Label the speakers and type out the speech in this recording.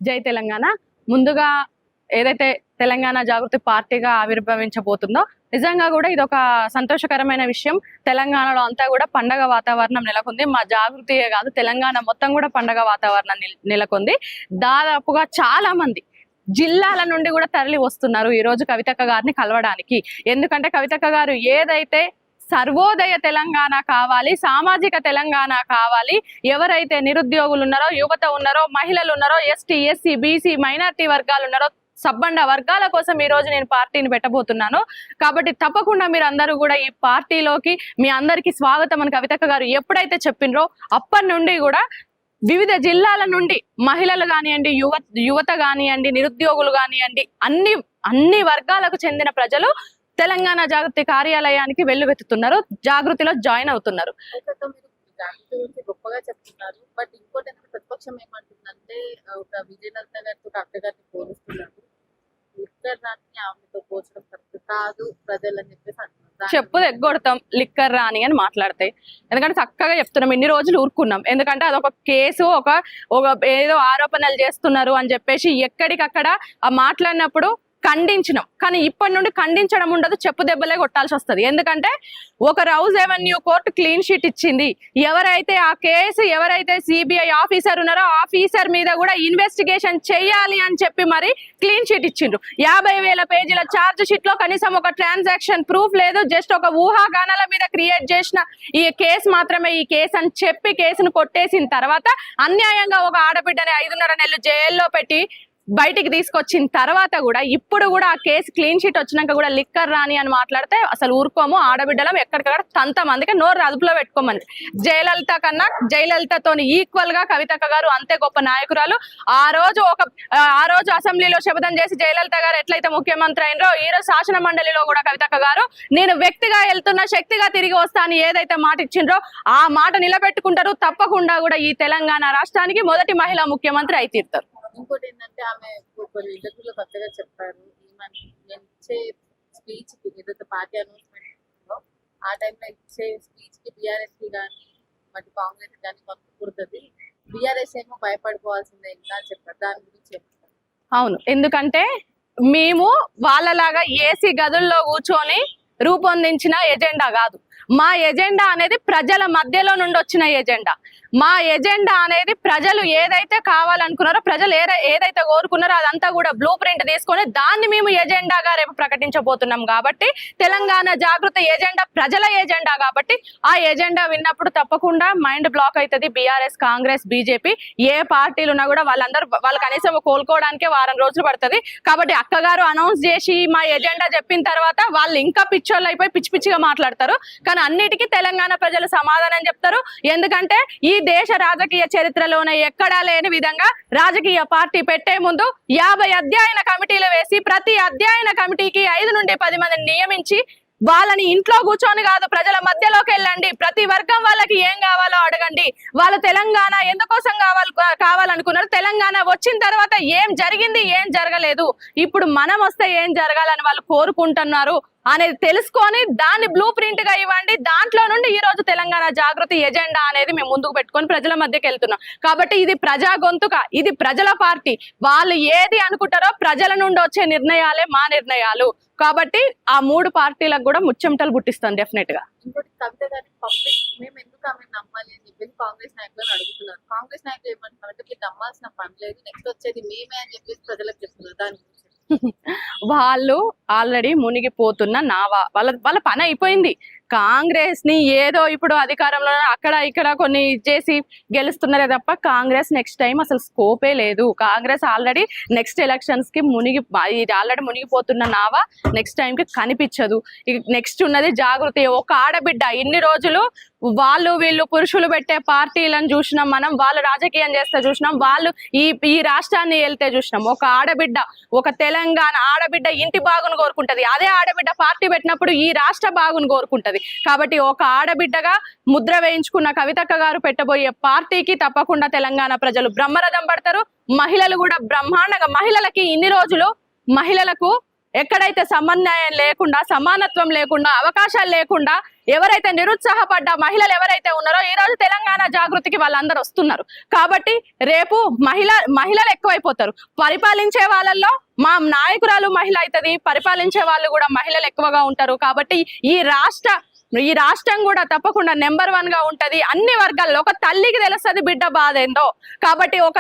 Speaker 1: జై తెలంగాణ. ముందుగా ఏదైతే తెలంగాణ జాగృతి పార్టీగా ఆవిర్భవించబోతుందో నిజంగా కూడా ఇది ఒక సంతోషకరమైన విషయం. తెలంగాణలో అంతా కూడా పండగ వాతావరణం నెలకొంది. మా జాగృతియే కాదు, తెలంగాణ మొత్తం కూడా పండగ వాతావరణం నెలకొంది. దాదాపుగా చాలా మంది జిల్లాల నుండి కూడా తరలి వస్తున్నారు ఈ రోజు కవితక్క గారిని కలవడానికి. ఎందుకంటే కవితక్క గారు ఏదైతే సర్వోదయ తెలంగాణ కావాలి, సామాజిక తెలంగాణ కావాలి, ఎవరైతే నిరుద్యోగులు ఉన్నారో, యువత ఉన్నారో, మహిళలు ఉన్నారో, ఎస్టీ, ఎస్సీ, బీసీ, మైనార్టీ వర్గాలు ఉన్నారో, సబ్బండ వర్గాల కోసం ఈ రోజు నేను పార్టీని పెట్టబోతున్నాను. కాబట్టి తప్పకుండా మీరు అందరూ కూడా ఈ పార్టీలోకి మీ అందరికీ స్వాగతం అని కవితక్క గారు ఎప్పుడైతే చెప్పినరో అప్పటి నుండి కూడా వివిధ జిల్లాల నుండి మహిళలు కానివ్వండి, యువత కానివ్వండి, నిరుద్యోగులు కానివ్వండి, అన్ని వర్గాలకు చెందిన ప్రజలు తెలంగాణ జాగృతి కార్యాలయానికి వెళ్తున్నారు, జాగృతిలో జాయిన్ అవుతున్నారు.
Speaker 2: గొప్పగా చెప్తున్నారు. బట్ ఇంకోటి ప్రతిపక్షం ఏమంటుందంటే ఒక విజయలలిత గారితో డాక్టర్ గారిని పోలుస్తున్నారు. ఆమెతో పోల్చడం కరెక్ట్ కాదు ప్రజలు అని చెప్పేసి అంటున్నారు.
Speaker 1: చెప్పు ఎగ్గొడతాం లిక్కర్ రాని అని మాట్లాడతాయి. ఎందుకంటే చక్కగా చెప్తున్నాం, ఇన్ని రోజులు ఊరుకున్నాం. ఎందుకంటే అదొక కేసు, ఒక ఏదో ఆరోపణలు చేస్తున్నారు అని చెప్పేసి ఎక్కడికక్కడ ఆ మాట్లాడినప్పుడు ఖండించినాం. కానీ ఇప్పటి నుండి ఖండించడం ఉండదు, చెప్పు దెబ్బలే కొట్టాల్సి వస్తుంది. ఎందుకంటే ఒక Rouse avenue court clean sheet ఇచ్చింది. ఎవరైతే ఆ కేసు ఎవరైతే సిబిఐ ఆఫీసర్ ఉన్నారో ఆఫీసర్ మీద కూడా ఇన్వెస్టిగేషన్ చేయాలి అని చెప్పి మరి క్లీన్ షీట్ ఇచ్చిండ్రు. 50,000 పేజీల ఛార్జ్ షీట్ లో కనీసం ఒక ట్రాన్సాక్షన్ ప్రూఫ్ లేదు. జస్ట్ ఒక ఊహాగానాల మీద క్రియేట్ చేసిన ఈ కేసు మాత్రమే ఈ కేసు అని చెప్పి కేసును కొట్టేసిన తర్వాత అన్యాయంగా ఒక ఆడబిడ్డని 5.5 నెలలు జైల్లో పెట్టి బయటికి తీసుకొచ్చిన తర్వాత కూడా ఇప్పుడు కూడా ఆ కేసు క్లీన్ షీట్ వచ్చినాక కూడా లిక్కర్ రాని అని మాట్లాడితే అసలు ఊరుకోము. ఆడబిడ్డలం ఎక్కడికక్కడ తంతం. అందుకే నోరు అదుపులో పెట్టుకోమని. జయలలిత కన్నా జయలలితతో ఈక్వల్ గా కవితక్క గారు అంతే గొప్ప నాయకురాలు. ఆ రోజు అసెంబ్లీలో శపథం చేసి జయలలిత గారు ఎట్లయితే ముఖ్యమంత్రి అయినరో ఈ రోజు శాసన మండలిలో కూడా కవితక్క గారు నేను వ్యక్తిగా వెళ్తున్నా, శక్తిగా తిరిగి వస్తా అని ఏదైతే మాట ఇచ్చిండ్రో ఆ మాట నిలబెట్టుకుంటారు. తప్పకుండా కూడా ఈ తెలంగాణ రాష్ట్రానికి మొదటి మహిళా ముఖ్యమంత్రి అయి తీరుతారు.
Speaker 2: ఇంకోటి ఏంటంటే ఆమె కొన్ని ఇంటర్వ్యూలో కొత్తగా చెప్పారు, నేను ఇచ్చే స్పీచ్ కి ఏదైతే పార్టీ అనౌన్స్మెంట్ ఆ టైంలో ఇచ్చే స్పీచ్ కి బీఆర్ఎస్ కి కానీ మరి కాంగ్రెస్ కానీ కొనుక్కుడుతుంది, బీఆర్ఎస్ ఏమో భయపడిపోవాల్సిందే ఇంకా చెప్పారు. దాని గురించి చెప్తారు.
Speaker 1: అవును, ఎందుకంటే మేము వాళ్ళలాగా ఏసీ గదుల్లో కూర్చొని రూపొందించిన ఎజెండా కాదు. మా ఎజెండా అనేది ప్రజల మధ్యలో నుండి వచ్చిన ఎజెండా. మా ఎజెండా అనేది ప్రజలు ఏదైతే కావాలనుకున్నారో, ప్రజలు ఏదైతే కోరుకున్నారో అదంతా కూడా బ్లూ ప్రింట్ తీసుకొని దాన్ని మేము ఎజెండాగా రేపు ప్రకటించబోతున్నాం. కాబట్టి తెలంగాణ జాగృతి ఎజెండా ప్రజల ఎజెండా. కాబట్టి ఆ ఎజెండా విన్నప్పుడు తప్పకుండా మైండ్ బ్లాక్ అవుతుంది. బీఆర్ఎస్, కాంగ్రెస్, బీజేపీ ఏ పార్టీలు ఉన్నా కూడా వాళ్ళు కనీసం కోలుకోవడానికే వారం రోజులు పడుతుంది. కాబట్టి అక్కగారు అనౌన్స్ చేసి మా ఎజెండా చెప్పిన తర్వాత వాళ్ళు ఇంకా పిచ్చోళ్ళు అయిపోయి పిచ్చి పిచ్చిగా మాట్లాడతారు. కానీ అన్నిటికీ తెలంగాణ ప్రజలు సమాధానం చెప్తారు. ఎందుకంటే ఈ దేశ రాజకీయ చరిత్రలోనే ఎక్కడా లేని విధంగా రాజకీయ పార్టీ పెట్టే ముందు 50 అధ్యయన కమిటీలు వేసి ప్రతి అధ్యయన కమిటీకి 5 నుండి 10 మందిని నియమించి వాళ్ళని ఇంట్లో కూర్చొని కాదు, ప్రజల మధ్యలోకి వెళ్ళండి, ప్రతి వర్గం వాళ్ళకి ఏం కావాలో అడగండి, వాళ్ళు తెలంగాణ ఎందుకోసం కావాలనుకున్నారు, తెలంగాణ వచ్చిన తర్వాత ఏం జరిగింది, ఏం జరగలేదు, ఇప్పుడు మనం వస్తే ఏం జరగాలని వాళ్ళు కోరుకుంటున్నారు అనేది తెలుసుకొని దాన్ని బ్లూ ప్రింట్ గా ఇవ్వండి. దాంట్లో నుండి ఈ రోజు తెలంగాణ జాగృతి ఎజెండా అనేది మేము ముందుకు పెట్టుకొని ప్రజల మధ్యకి వెళ్తున్నాం. కాబట్టి ఇది ప్రజా గొంతుక, ఇది ప్రజల పార్టీ. వాళ్ళు ఏది అనుకుంటారో ప్రజల నుండి వచ్చే నిర్ణయాలే మా నిర్ణయాలు. కాబట్టి ఆ 3 పార్టీలకు కూడా ముచ్చెమటలు పుట్టిస్తాం డెఫినెట్ గా.
Speaker 2: ఇంకోటి కవిత గారి పబ్లిక్ మేము ఎందుకు ఆమె నమ్మాలి అని చెప్పేసి కాంగ్రెస్ నాయకులను అడుగుతున్నారు. కాంగ్రెస్ నాయకులు ఏమంటున్నారంటే మీరు నమ్మాల్సిన పని లేదు, నెక్స్ట్ వచ్చేది మేమే అని చెప్పేసి ప్రజలకు చెప్తున్నారు. దాని గురించి
Speaker 1: వాళ్ళు ఆల్రెడీ మునిగిపోతున్న నావా, వాళ్ళ పని అయిపోయింది. కాంగ్రెస్ ని ఏదో ఇప్పుడు అధికారంలో అక్కడ ఇక్కడ కొన్ని చేసి గెలుస్తున్నారే తప్ప కాంగ్రెస్ నెక్స్ట్ టైం అసలు స్కోపే లేదు. కాంగ్రెస్ ఆల్రెడీ నెక్స్ట్ ఎలక్షన్స్ కి ఆల్రెడీ మునిగిపోతున్న నావా నెక్స్ట్ టైం కి కనిపించదు. నెక్స్ట్ ఉన్నది జాగృతి. ఒక ఆడబిడ్డ ఇన్ని రోజులు వీళ్ళు పురుషులు పెట్టే పార్టీలను చూసినాం మనం, వాళ్ళు రాజకీయం చేస్తే చూసినాం, వాళ్ళు ఈ రాష్ట్రాన్ని వెళ్తే చూసినాం. ఒక ఆడబిడ్డ, ఒక తెలంగాణ ఆడబిడ్డ ఇంటి బాగును కోరుకుంటది. అదే ఆడబిడ్డ పార్టీ పెట్టినప్పుడు ఈ రాష్ట్ర బాగును కోరుకుంటది. కాబట్టి ఒక ఆడబిడ్డగా ముద్ర వేయించుకున్న కవితక్క గారు పెట్టబోయే పార్టీకి తప్పకుండా తెలంగాణ ప్రజలు బ్రహ్మరథం పడతారు. మహిళలు కూడా బ్రహ్మాండంగా, మహిళలకి ఇన్ని రోజులు మహిళలకు ఎక్కడైతే సమన్వయం లేకుండా, సమానత్వం లేకుండా, అవకాశాలు లేకుండా ఎవరైతే నిరుత్సాహపడ్డ మహిళలు ఎవరైతే ఉన్నారో ఈ రోజు తెలంగాణ జాగృతికి వాళ్ళందరూ వస్తున్నారు. కాబట్టి రేపు మహిళలు ఎక్కువైపోతారు. పరిపాలించే వాళ్ళల్లో మా నాయకురాలు మహిళ అవుతుంది, పరిపాలించే వాళ్ళు కూడా మహిళలు ఎక్కువగా ఉంటారు. కాబట్టి ఈ రాష్ట్రం కూడా తప్పకుండా నెంబర్ 1 గా ఉంటది. అన్ని వర్గాల్లో ఒక తల్లికి తెలుస్తుంది బిడ్డ బాధ ఏందో. కాబట్టి ఒక